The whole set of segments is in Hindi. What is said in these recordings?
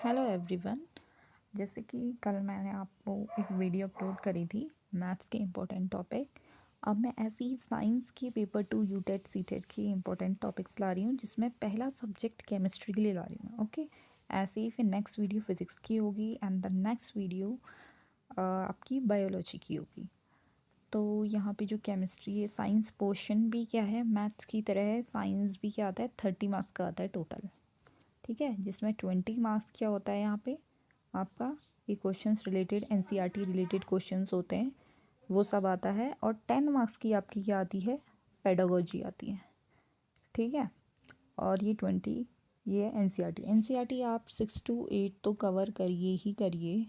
Hello everyone. जैसे कि कल मैंने आपको एक वीडियो अपलोड करी थी मैथ्स के इम्पोर्टेंट टॉपिक। अब मैं ऐसे ही साइंस के पेपर 2 यूटेट सीटेट के इम्पोर्टेंट टॉपिक्स ला रही हूँ, जिसमें पहला सब्जेक्ट केमिस्ट्री के लिए ला रही हूँ। ओके, ऐसे ही फिर नेक्स्ट वीडियो फिजिक्स की होगी एंड द नेक्स्ट वीडियो आपकी बायोलॉजी की होगी। तो यहाँ पे जो केमिस्ट्री है, साइंस पोर्शन भी क्या है, मैथ्स की तरह है। साइंस भी क्या आता है, 30 मार्क्स का आता है टोटल। ठीक है, जिसमें 20 मार्क्स क्या होता है यहाँ पे आपका, ये questions related NCERT related questions होते हैं, वो सब आता है। और 10 मार्क्स की आपकी क्या आती है, पेडागोजी आती है। ठीक है, और ये 20 ये एनसीईआरटी आप 6 to 8 तो कवर करिए ही करिए।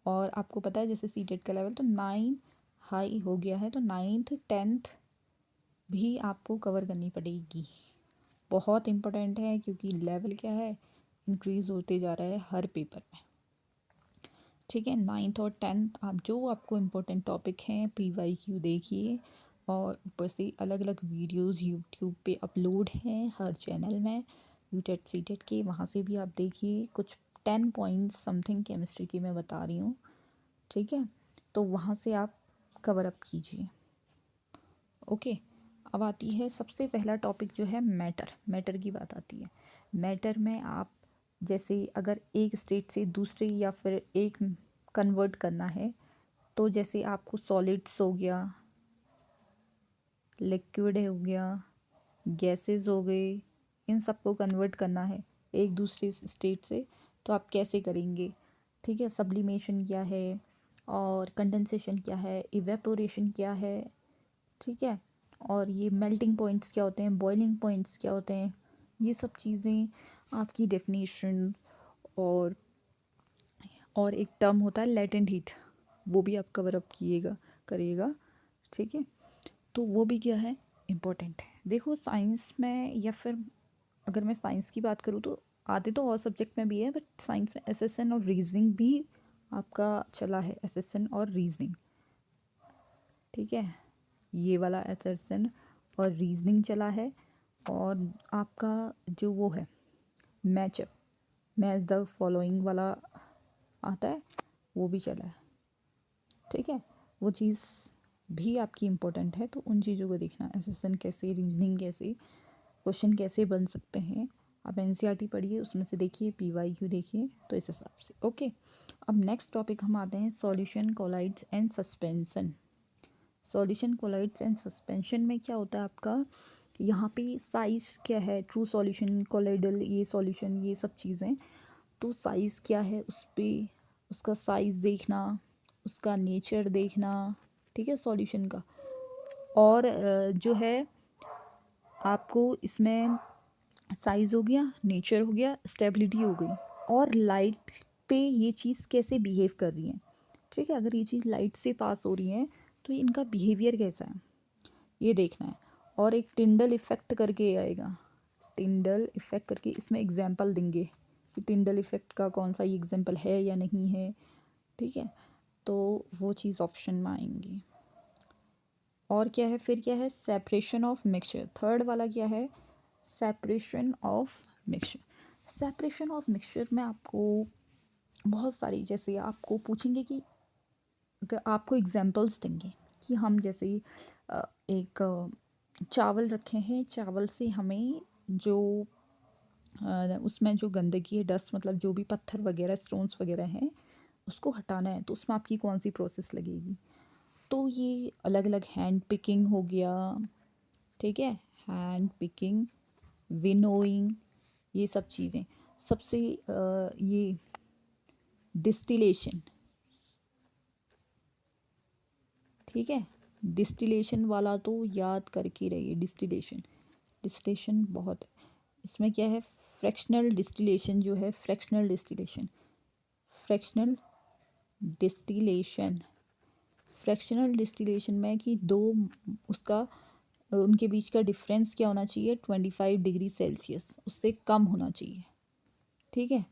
और आपको पता है जैसे सीटेट का लेवल तो 9 हाई हो गया है, तो 9th 10th भी आपको कवर करनी पड़ेगी। बहुत इम्पोर्टेंट है क्योंकि लेवल क्या है, इंक्रीज़ होते जा रहा है हर पेपर में। ठीक है, 9th और 10th आप जो आपको इम्पोर्टेंट टॉपिक हैं PYQ देखिए। और ऊपर से अलग अलग वीडियोस यूट्यूब पे अपलोड हैं हर चैनल में यूटेट सीटेट के, वहाँ से भी आप देखिए। कुछ 10 पॉइंट्स समथिंग केमिस्ट्री की मैं बता रही हूँ। ठीक है, तो वहाँ से आप कवर अप कीजिए। ओके, अब आती है सबसे पहला टॉपिक जो है मैटर की बात आती है। मैटर में आप जैसे अगर एक स्टेट से दूसरे या फिर एक कन्वर्ट करना है, तो जैसे आपको सॉलिड्स हो गया, लिक्विड हो गया, गैसेस हो गए, इन सबको कन्वर्ट करना है एक दूसरे स्टेट से, तो आप कैसे करेंगे। ठीक है, सब्लिमेशन क्या है और कंडेंसेशन क्या है, इवेपोरेशन क्या है। ठीक है, और ये मेल्टिंग पॉइंट्स क्या होते हैं, बॉइलिंग पॉइंट्स क्या होते हैं, ये सब चीज़ें आपकी डेफिनेशन। और एक टर्म होता है लेटेंट हीट, वो भी आप कवर अप करिएगा। ठीक है, तो वो भी क्या है, इम्पोर्टेंट है। देखो साइंस में, या फिर अगर मैं साइंस की बात करूँ तो आते तो और सब्जेक्ट में भी है, बट साइंस में एसएसएन और रीजनिंग भी आपका चला है, एसएसएन और रीजनिंग। ठीक है, ये वाला एसएसएन और रीजनिंग चला है। और आपका जो वो है मैचअप, मैच द फॉलोइंग वाला आता है, वो भी चला है। ठीक है, वो चीज़ भी आपकी इम्पोर्टेंट है, तो उन चीज़ों को देखना, एसएसएन कैसे, रीजनिंग कैसे, क्वेश्चन कैसे बन सकते हैं। आप एनसीईआरटी पढ़िए, उसमें से देखिए, पीवाईक्यू देखिए, तो इस हिसाब से। ओके, अब नेक्स्ट टॉपिक हम आते हैं solution colloids and suspension. Solution colloids and suspension में क्या होता है आपका, यहाँ पे साइज़ क्या है, ट्रू सॉल्यूशन, कोलाइडल, ये सॉल्यूशन, ये सब चीज़ें। तो साइज़ क्या है, उस पर उसका साइज़ देखना, उसका नेचर देखना। ठीक है, सॉल्यूशन का। और जो है आपको इसमें साइज़ हो गया, नेचर हो गया, स्टेबिलिटी हो गई, और लाइट पे ये चीज़ कैसे बिहेव कर रही है। ठीक है, अगर ये चीज़ लाइट से पास हो रही है तो इनका बिहेवियर कैसा है, ये देखना है। और एक टिंडल इफ़ेक्ट करके आएगा, टिंडल इफ़ेक्ट करके इसमें एग्जाम्पल देंगे कि टिंडल इफ़ेक्ट का कौन सा ये एग्जाम्पल है या नहीं है। ठीक है, तो वो चीज़ ऑप्शन में आएंगी। और क्या है, फिर क्या है, सेपरेशन ऑफ मिक्सचर। थर्ड वाला क्या है, separation of mixture. Separation of mixture में आपको बहुत सारी, जैसे आपको पूछेंगे कि आपको एग्जांपल्स देंगे कि हम जैसे एक चावल रखे हैं, चावल से हमें जो उसमें जो गंदगी है, डस्ट मतलब जो भी पत्थर वगैरह स्टोन्स वगैरह हैं, उसको हटाना है, तो उसमें आपकी कौन सी प्रोसेस लगेगी। तो ये अलग अलग हैंड पिकिंग हो गया। ठीक है, हैंड पिकिंग, विनोइंग, ये सब चीज़ें। सबसे ये डिस्टिलेशन। ठीक है, डिस्टिलेशन वाला तो याद करके रहिए, डिस्टिलेशन, डिस्टिलेशन बहुत है। इसमें क्या है, फ्रैक्शनल डिस्टिलेशन जो है, fractional distillation, fractional distillation, fractional distillation में कि दो उसका उनके बीच का डिफरेंस क्या होना चाहिए, 25 डिग्री सेल्सियस, उससे कम होना चाहिए। ठीक है,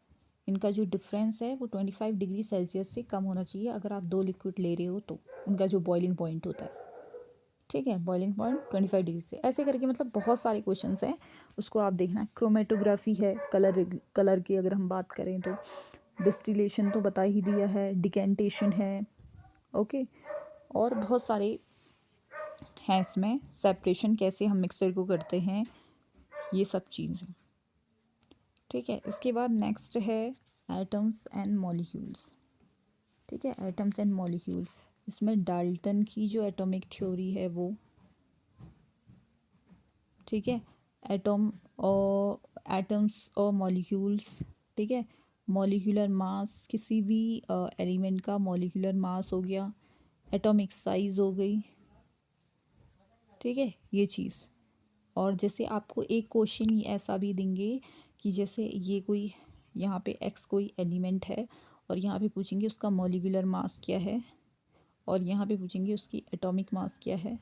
इनका जो डिफरेंस है वो 25 डिग्री सेल्सियस से कम होना चाहिए अगर आप दो लिक्विड ले रहे हो, तो उनका जो बॉइलिंग पॉइंट होता है। ठीक है, बॉइलिंग पॉइंट 25 डिग्री से, ऐसे करके मतलब बहुत सारे क्वेश्चंस हैं, उसको आप देखना। क्रोमेटोग्राफी है, कलर की अगर हम बात करें तो डिस्टिलेशन तो बता ही दिया है, डिकेंटेशन है, ओके। और बहुत सारे हैं इसमें, सेपरेशन कैसे हम मिक्सर को करते हैं, ये सब चीज़ें, ठीक है। इसके बाद नेक्स्ट है एटम्स एंड मॉलिक्यूल्स, ठीक है। एटम्स एंड मॉलिक्यूल्स, इसमें डाल्टन की जो एटॉमिक थ्योरी है वो, ठीक है। एटॉम और एटम्स और मॉलिक्यूल्स, ठीक है। मॉलिक्यूलर मास, किसी भी एलिमेंट का मॉलिक्यूलर मास हो गया, एटॉमिक साइज हो गई, ठीक है, ये चीज़। और जैसे आपको एक क्वेश्चन ऐसा भी देंगे कि जैसे ये कोई यहाँ पे एक्स कोई एलिमेंट है और यहाँ पे पूछेंगे उसका मॉलिक्यूलर मास क्या है, और यहाँ पे पूछेंगे उसकी एटॉमिक मास क्या है,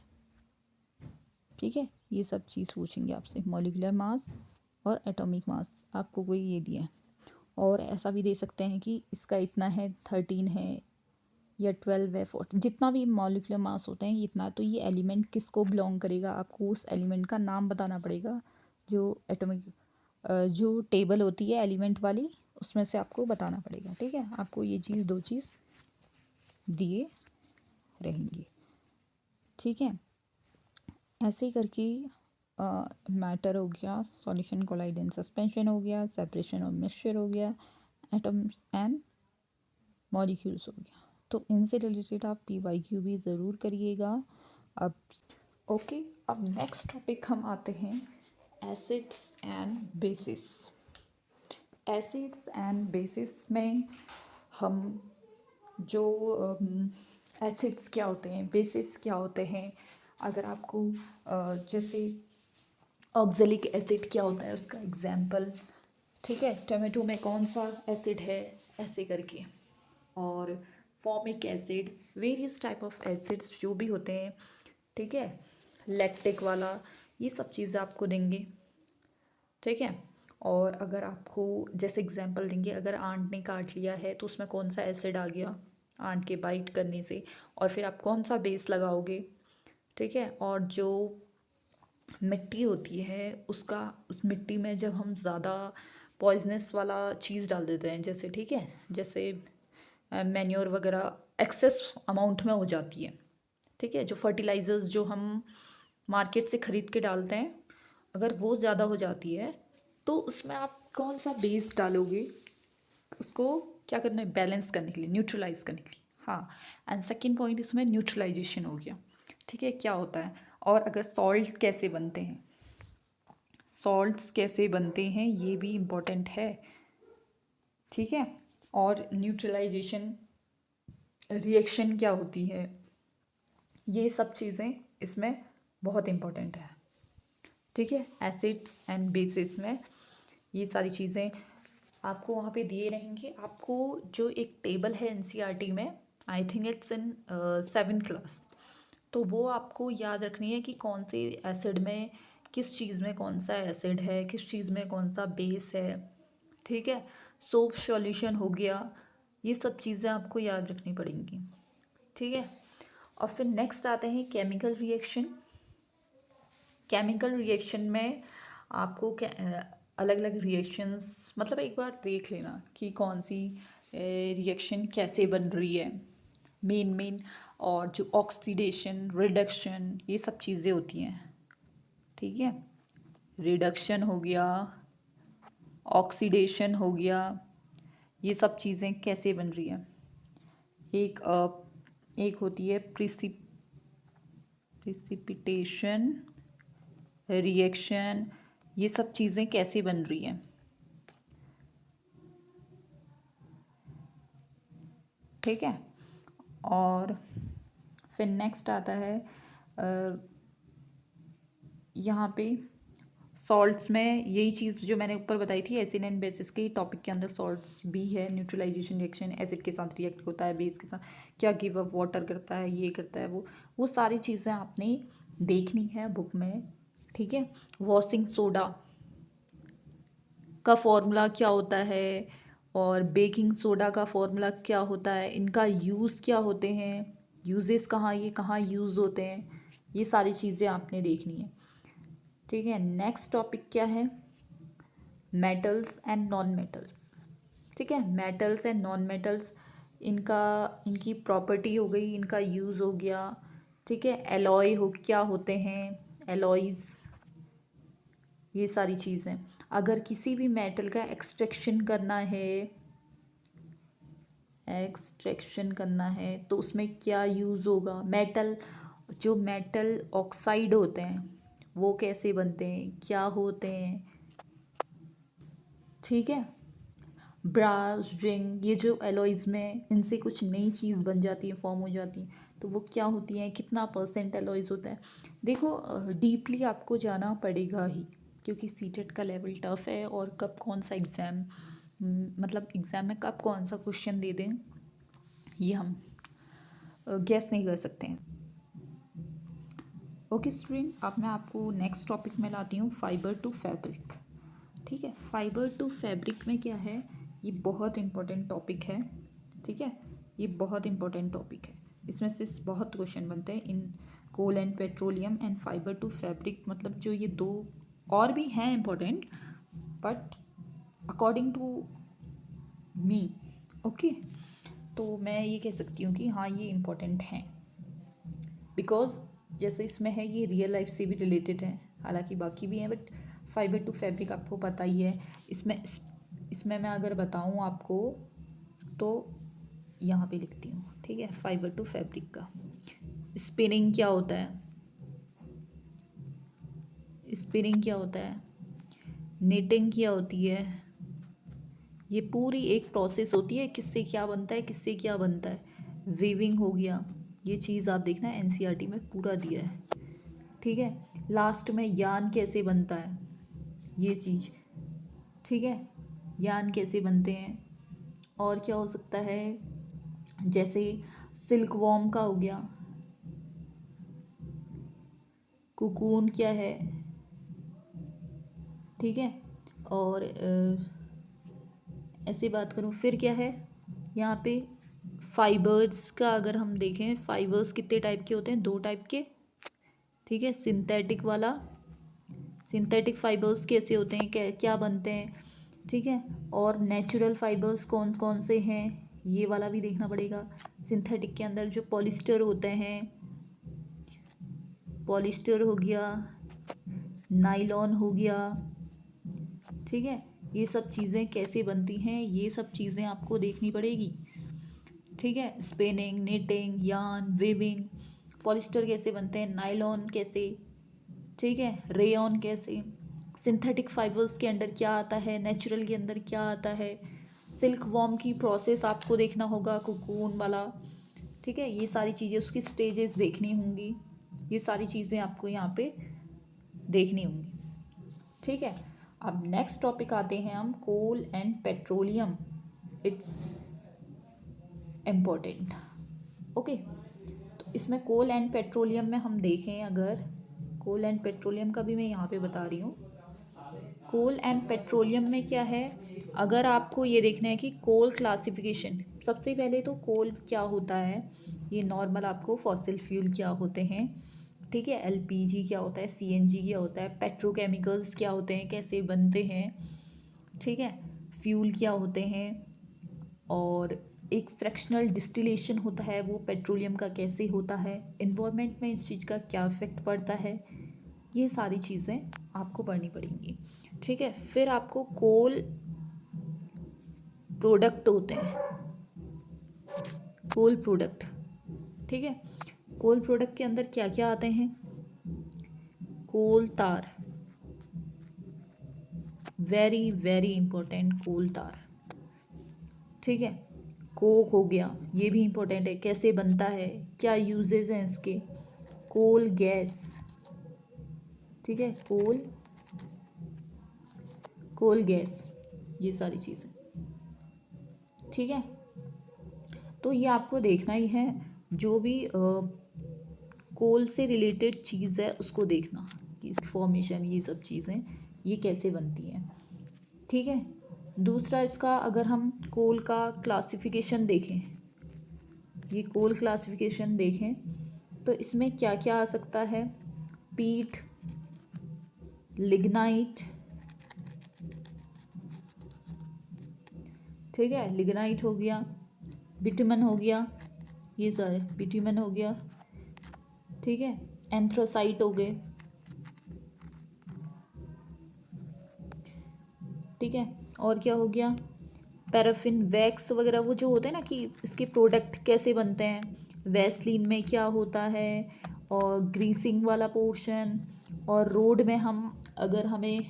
ठीक है। ये सब चीज़ पूछेंगे आपसे, मॉलिक्यूलर मास और एटॉमिक मास, आपको कोई ये दिया है। और ऐसा भी दे सकते हैं कि इसका इतना है, 13 है या 12 है, 14, जितना भी मॉलिक्यूलर मास होते हैं इतना। तो ये एलिमेंट किसको बिलोंग करेगा, आपको उस एलिमेंट का नाम बताना पड़ेगा। जो एटॉमिक जो टेबल होती है एलिमेंट वाली, उसमें से आपको बताना पड़ेगा, ठीक है। आपको ये चीज़, दो चीज़ दिए रहेंगे, ठीक है। ऐसे ही करके मैटर हो गया, सॉल्यूशन, कोलाइड एंड सस्पेंशन हो गया, सेपरेशन और मिक्सचर हो गया, एटम्स एंड मॉलिक्यूल्स हो गया। तो इनसे रिलेटेड आप PYQ भी ज़रूर करिएगा। अब ओके, अब नेक्स्ट टॉपिक हम आते हैं acids and bases. Acids and bases में हम जो एसिड्स क्या होते हैं, बेसिस क्या होते हैं, अगर आपको जैसे ऑक्जेलिक एसिड क्या होता है उसका एग्जाम्पल, ठीक है। टोमेटो में कौन सा एसिड है, ऐसे करके। और formic acid, various type of acids जो भी होते हैं, ठीक है। लैक्टिक वाला, ये सब चीज़ें आपको देंगे, ठीक है। और अगर आपको जैसे एग्जांपल देंगे, अगर आंट ने काट लिया है तो उसमें कौन सा एसिड आ गया आंट के बाइट करने से, और फिर आप कौन सा बेस लगाओगे, ठीक है। और जो मिट्टी होती है उसका, उस मिट्टी में जब हम ज़्यादा पॉइजनस वाला चीज़ डाल देते हैं, जैसे, ठीक है, जैसे मैन्योर वगैरह एक्सेस अमाउंट में हो जाती है, ठीक है। जो फर्टिलाइज़र्स जो हम मार्केट से ख़रीद के डालते हैं, अगर वो ज़्यादा हो जाती है तो उसमें आप कौन सा बेस डालोगे, उसको क्या करना है, बैलेंस करने के लिए, न्यूट्रलाइज करने के लिए, हाँ। एंड सेकंड पॉइंट इसमें न्यूट्रलाइजेशन हो गया, ठीक है, क्या होता है। और अगर सॉल्ट कैसे बनते हैं, सॉल्ट्स कैसे बनते हैं, ये भी इम्पोर्टेंट है, ठीक है। और न्यूट्रलाइजेशन रिएक्शन क्या होती है, ये सब चीज़ें इसमें बहुत इम्पोर्टेंट है, ठीक है। एसिड्स एंड बेसिस में ये सारी चीज़ें आपको वहाँ पे दिए रहेंगे। आपको जो एक टेबल है NCERT में, I think it's in 7th class, तो वो आपको याद रखनी है कि कौन से एसिड में, किस चीज़ में कौन सा एसिड है, किस चीज़ में कौन सा बेस है, ठीक है। सोप सॉल्यूशन हो गया, ये सब चीज़ें आपको याद रखनी पड़ेंगी, ठीक है। और फिर नेक्स्ट आते हैं केमिकल रिएक्शन। केमिकल रिएक्शन में आपको अलग अलग रिएक्शंस, मतलब एक बार देख लेना कि कौन सी रिएक्शन कैसे बन रही है, मेन। और जो ऑक्सीडेशन, रिडक्शन, ये सब चीज़ें होती हैं, ठीक है। रिडक्शन हो गया, ऑक्सीडेशन हो गया, ये सब चीज़ें कैसे बन रही हैं। एक होती है प्रिसिपिटेशन रिएक्शन, ये सब चीज़ें कैसे बन रही हैं, ठीक है। और फिर नेक्स्ट आता है यहाँ पे सॉल्ट्स में, यही चीज़ जो मैंने ऊपर बताई थी, एसिड एंड बेसिस के टॉपिक के अंदर सॉल्ट्स भी है। न्यूट्रलाइजेशन रिएक्शन, एसिड के साथ रिएक्ट होता है, बेस के साथ क्या गिव अप वाटर करता है, ये करता है, वो सारी चीज़ें आपने देखनी है बुक में, ठीक है। वॉशिंग सोडा का फॉर्मूला क्या होता है, और बेकिंग सोडा का फॉर्मूला क्या होता है, इनका यूज़ क्या होते हैं, यूजेस कहाँ, ये कहाँ यूज़ होते हैं, ये सारी चीज़ें आपने देखनी है, ठीक है। नेक्स्ट टॉपिक क्या है, मेटल्स एंड नॉन मेटल्स, ठीक है। मेटल्स एंड नॉन मेटल्स, इनका इनकी प्रॉपर्टी हो गई, इनका यूज़ हो गया। ठीक है। एलॉय हो, क्या होते हैं एलॉयज़, ये सारी चीज़ें। अगर किसी भी मेटल का एक्सट्रैक्शन करना है तो उसमें क्या यूज़ होगा। मेटल, जो मेटल ऑक्साइड होते हैं वो कैसे बनते हैं, क्या होते हैं। ठीक है। ब्रास, जिंक, ये जो एलॉयज़ में इनसे कुछ नई चीज़ बन जाती है, फॉर्म हो जाती है, तो वो क्या होती हैं, कितना परसेंट एलॉयज़ होता है। देखो डीपली आपको जाना पड़ेगा ही, क्योंकि सीटेट का लेवल टफ है और कब कौन सा एग्ज़ाम, मतलब एग्ज़ाम में कब कौन सा क्वेश्चन दे दें ये हम गैस नहीं कर सकते हैं। ओके स्टूडेंट, अब मैं आपको नेक्स्ट टॉपिक में लाती हूँ, फाइबर टू फैब्रिक। ठीक है। फाइबर टू फैब्रिक में क्या है, ये बहुत इंपॉर्टेंट टॉपिक है। ठीक है। ये बहुत इंपॉर्टेंट टॉपिक है, इसमें से बहुत क्वेश्चन बनते हैं इन coal and petroleum and fiber to fabric. मतलब जो ये दो और भी हैं important, but according to me, okay, तो मैं ये कह सकती हूँ कि हाँ ये इम्पोर्टेंट हैं, बिकॉज जैसे इसमें है ये रियल लाइफ से भी रिलेटेड है, हालांकि बाकी भी हैं, बट फाइबर टू फैब्रिक आपको पता ही है। इसमें मैं अगर बताऊँ आपको तो यहाँ पे लिखती हूँ। ठीक है। फाइबर टू फैब्रिक का स्पिनिंग क्या होता है, निटिंग क्या होती है, ये पूरी एक प्रोसेस होती है, किससे क्या बनता है, किससे क्या बनता है। वीविंग हो गया, ये चीज़ आप देखना एनसीईआरटी में पूरा दिया है। ठीक है। लास्ट में यान कैसे बनता है, ये चीज़। ठीक है। यान कैसे बनते हैं, और क्या हो सकता है, जैसे सिल्क वॉर्म का हो गया, कुकून क्या है। ठीक है। और ऐसे बात करूँ फिर क्या है यहाँ पे, फाइबर्स का अगर हम देखें, फाइबर्स कितने टाइप के होते हैं, 2 टाइप के। ठीक है। सिंथेटिक फाइबर्स कैसे होते हैं, क्या क्या बनते हैं। ठीक है। और नेचुरल फाइबर्स कौन कौन से हैं, ये वाला भी देखना पड़ेगा। सिंथेटिक के अंदर जो पॉलिस्टर होते हैं, पॉलिस्टर हो गया, नाइलॉन हो गया। ठीक है। ये सब चीज़ें कैसे बनती हैं, ये सब चीज़ें आपको देखनी पड़ेगी। ठीक है। Spinning, knitting, yarn, weaving, polyester कैसे बनते हैं, नाइलॉन कैसे, ठीक है, रेयॉन कैसे, सिंथेटिक फाइबर्स के अंदर क्या आता है, नेचुरल के अंदर क्या आता है, सिल्क वॉर्म की प्रोसेस आपको देखना होगा, कुकून वाला। ठीक है। ये सारी चीज़ें, उसकी स्टेजेस देखनी होंगी, ये सारी चीज़ें आपको यहाँ पे देखनी होंगी। ठीक है। अब नेक्स्ट टॉपिक आते हैं हम, coal and petroleum, it's important. Okay. तो इसमें कोल एंड पेट्रोलियम में हम देखें, अगर कोल एंड पेट्रोलियम का भी मैं यहाँ पे बता रही हूँ। कोल एंड पेट्रोलियम में क्या है, अगर आपको ये देखना है कि कोल क्लासिफिकेशन, सबसे पहले तो कोल क्या होता है, ये नॉर्मल आपको फॉसिल फ्यूल क्या होते हैं। ठीक है। एलपीजी क्या होता है, सीएनजी क्या होता है, पेट्रोकेमिकल्स क्या होते हैं, कैसे बनते हैं। ठीक है। फ्यूल क्या होते हैं, और एक फ्रैक्शनल डिस्टिलेशन होता है वो पेट्रोलियम का कैसे होता है, इन्वायरमेंट में इस चीज़ का क्या इफेक्ट पड़ता है, ये सारी चीज़ें आपको पढ़नी पड़ेंगी। ठीक है। फिर आपको कोल प्रोडक्ट होते हैं, कोल प्रोडक्ट। ठीक है। कोल प्रोडक्ट के अंदर क्या क्या आते हैं, कोल तार, वेरी वेरी इंपॉर्टेंट, कोल तार। ठीक है। कोक हो गया, ये भी इंपॉर्टेंट है, कैसे बनता है, क्या यूजेस हैं इसके। Coal gas. ठीक है। कोल गैस, ये सारी चीज़ें। ठीक है। तो ये आपको देखना ही है, जो भी कोल से रिलेटेड चीज़ है उसको देखना कि इसकी फॉर्मेशन, ये सब चीज़ें ये कैसे बनती हैं। ठीक है। दूसरा इसका, अगर हम कोल का क्लासिफिकेशन देखें, ये कोल क्लासिफिकेशन देखें तो इसमें क्या क्या आ सकता है, पीट, लिग्नाइट, ठीक है, लिग्नाइट हो गया, बिटुमेन हो गया, ये सारे बिटुमेन हो गया, ठीक है, एंथ्रासाइट हो गए, ठीक है, और क्या हो गया, पैराफिन, वैक्स वगैरह, वो जो होते हैं ना कि इसके प्रोडक्ट कैसे बनते हैं, वैसलीन में क्या होता है, और ग्रीसिंग वाला पोर्शन, और रोड में हम अगर हमें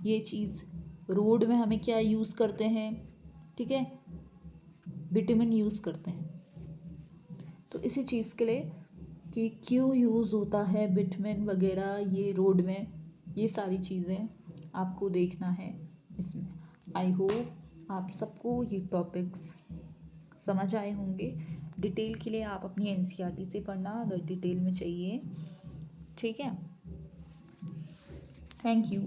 ये चीज़, रोड में हमें क्या यूज़ करते हैं, ठीक है, विटामिन यूज़ करते हैं। तो इसी चीज़ के लिए कि क्यों यूज़ होता है विटामिन वगैरह ये रोड में, ये सारी चीज़ें आपको देखना है इसमें। आई होप आप सबको ये टॉपिक्स समझ आए होंगे। डिटेल के लिए आप अपनी एनसीईआरटी से पढ़ना अगर डिटेल में चाहिए, ठीक है। Thank you.